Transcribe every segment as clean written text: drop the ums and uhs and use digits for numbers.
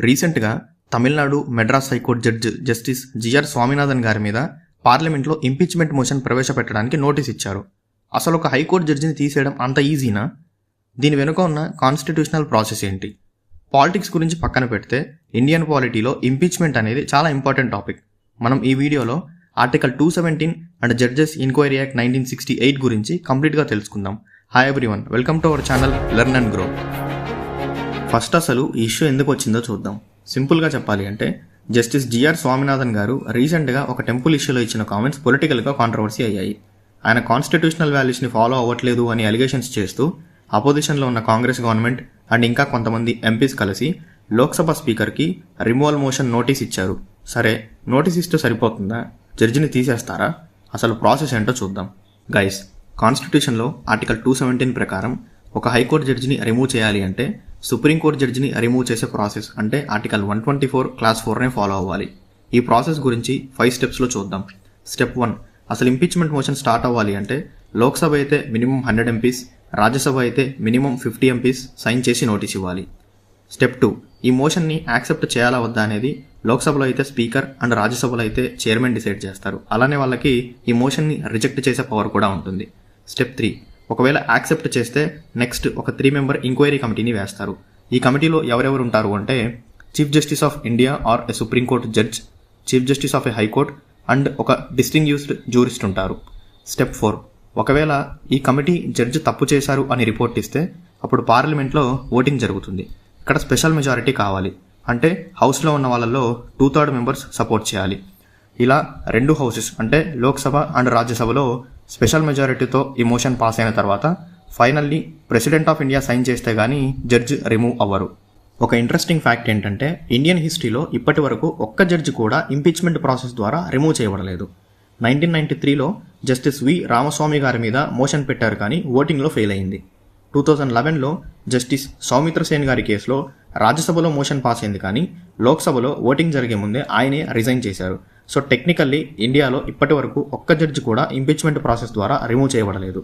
రీసెంట్గా Tamil Nadu Madras high court judge justice G R Swaminathan గారి మీద పార్లమెంట్లో ఇంపీచ్మెంట్ మోషన్ ప్రవేశపెట్టడానికి నోటీస్ ఇచ్చారు. అసలు ఒక హైకోర్టు జడ్జిని తీసేయడం అంత ఈజీనా? దీని వెనుక ఉన్న కాన్స్టిట్యూషనల్ ప్రాసెస్ ఏంటి? పాలిటిక్స్ గురించి పక్కన పెడితే ఇండియన్ పాలిటీలో ఇంపీచ్మెంట్ అనేది చాలా ఇంపార్టెంట్ టాపిక్. మనం ఈ వీడియోలో article 217 and judges inquiry act 1968 గురించి కంప్లీట్గా తెలుసుకుందాం. Hi everyone, welcome to our channel learn and grow. First అసలు ఈ ఇష్యూ ఎందుకు వచ్చిందో చూద్దాం. సింపుల్గా చెప్పాలి అంటే జస్టిస్ జిఆర్ స్వామినాథన్ గారు రీసెంట్గా ఒక టెంపుల్ ఇష్యూలో ఇచ్చిన కామెంట్స్ పొలిటికల్గా కాంట్రవర్సీ అయ్యాయి. ఆయన కాన్స్టిట్యూషనల్ వాల్యూస్ని ఫాలో అవ్వట్లేదు అని అలిగేషన్స్ చేస్తూ అపోజిషన్లో ఉన్న కాంగ్రెస్ గవర్నమెంట్ అండ్ ఇంకా కొంతమంది ఎంపీస్ కలిసి లోక్సభ స్పీకర్కి రిమూవల్ మోషన్ నోటీస్ ఇచ్చారు. సరే, నోటీస్ ఇస్తే సరిపోతుందా? జడ్జిని తీసేస్తారా? అసలు ప్రాసెస్ ఏంటో చూద్దాం. గైస్, కాన్స్టిట్యూషన్లో ఆర్టికల్ 217 ప్రకారం ఒక హైకోర్టు జడ్జిని రిమూవ్ చేయాలి అంటే సుప్రీంకోర్టు జడ్జిని రిమూవ్ చేసే ప్రాసెస్ అంటే ఆర్టికల్ 124 క్లాస్ 4నే ఫాలో అవ్వాలి. ఈ ప్రాసెస్ గురించి 5 స్టెప్స్లో చూద్దాం. స్టెప్ 1, అసలు ఇంపీచ్మెంట్ మోషన్ స్టార్ట్ అవ్వాలి అంటే లోక్సభ అయితే మినిమం 100 ఎంపీస్, రాజ్యసభ అయితే మినిమం 50 ఎంపీస్ సైన్ చేసి నోటీస్ ఇవ్వాలి. స్టెప్ 2, ఈ మోషన్ని యాక్సెప్ట్ చేయాలా వద్దా అనేది లోక్సభలో అయితే స్పీకర్ అండ్ రాజ్యసభలో అయితే చైర్మన్ డిసైడ్ చేస్తారు. అలానే వాళ్ళకి ఈ మోషన్ని రిజెక్ట్ చేసే పవర్ కూడా ఉంటుంది. స్టెప్ 3, ఒకవేళ యాక్సెప్ట్ చేస్తే నెక్స్ట్ ఒక 3 మెంబర్ ఎంక్వైరీ కమిటీని వేస్తారు. ఈ కమిటీలో ఎవరెవరు ఉంటారు అంటే chief justice of India or a supreme court judge, chief justice of a high court and ఒక డిస్టింగ్యూస్డ్ జూరిస్ట్ ఉంటారు. స్టెప్ 4, ఒకవేళ ఈ కమిటీ జడ్జి తప్పు చేశారు అని రిపోర్ట్ ఇస్తే అప్పుడు పార్లమెంట్లో ఓటింగ్ జరుగుతుంది. ఇక్కడ స్పెషల్ మెజారిటీ కావాలి, అంటే హౌస్లో ఉన్న వాళ్ళలో 2/3 మెంబర్స్ సపోర్ట్ చేయాలి. ఇలా 2 హౌసెస్ అంటే లోక్సభ అండ్ రాజ్యసభలో స్పెషల్ మెజారిటీతో ఈ మోషన్ పాస్ అయిన తర్వాత finally president of India sign చేస్తే కానీ జడ్జి రిమూవ్ అవ్వరు. ఒక ఇంట్రెస్టింగ్ ఫ్యాక్ట్ ఏంటంటే ఇండియన్ హిస్టరీలో ఇప్పటి వరకు ఒక్క జడ్జి కూడా ఇంపీచ్మెంట్ ప్రాసెస్ ద్వారా రిమూవ్ చేయబడలేదు. 1993లో జస్టిస్ వి రామస్వామి గారి మీద మోషన్ పెట్టారు కానీ ఓటింగ్లో ఫెయిల్ అయింది. 2011లో జస్టిస్ సౌమిత్ర సేన్ గారి కేసులో రాజ్యసభలో మోషన్ పాస్ అయింది కానీ లోక్సభలో ఓటింగ్ జరిగే ముందే ఆయనే రిజైన్ చేశారు. సో టెక్నికల్లీ ఇండియాలో ఇప్పటి వరకు ఒక్క జడ్జి కూడా ఇంపీచ్మెంట్ ప్రాసెస్ ద్వారా రిమూవ్ చేయబడలేదు.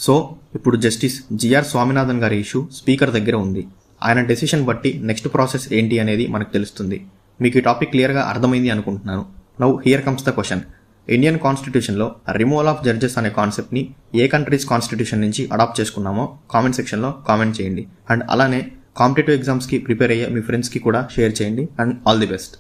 సో ఇప్పుడు జస్టిస్ జిఆర్ స్వామినాథన్ గారి ఇష్యూ స్పీకర్ దగ్గర ఉంది. ఆయన డెసిషన్ బట్టి నెక్స్ట్ ప్రాసెస్ ఏంటి అనేది మనకు తెలుస్తుంది. మీకు ఈ టాపిక్ క్లియర్గా అర్థమైంది అనుకుంటున్నాను. Now here comes the question. Indian కాన్స్టిట్యూషన్లో రిమూవల్ ఆఫ్ జడ్జెస్ అనే కాన్సెప్ట్ని ఏ కంట్రీస్ కాన్స్టిట్యూషన్ నుంచి అడాప్ట్ చేసుకున్నామో కామెంట్ సెక్షన్లో కామెంట్ చేయండి. అండ్ అలానే కాంపిటేటివ్ ఎగ్జామ్స్కి ప్రిపేర్ అయ్యే మీ ఫ్రెండ్స్కి కూడా షేర్ చేయండి. And all the best.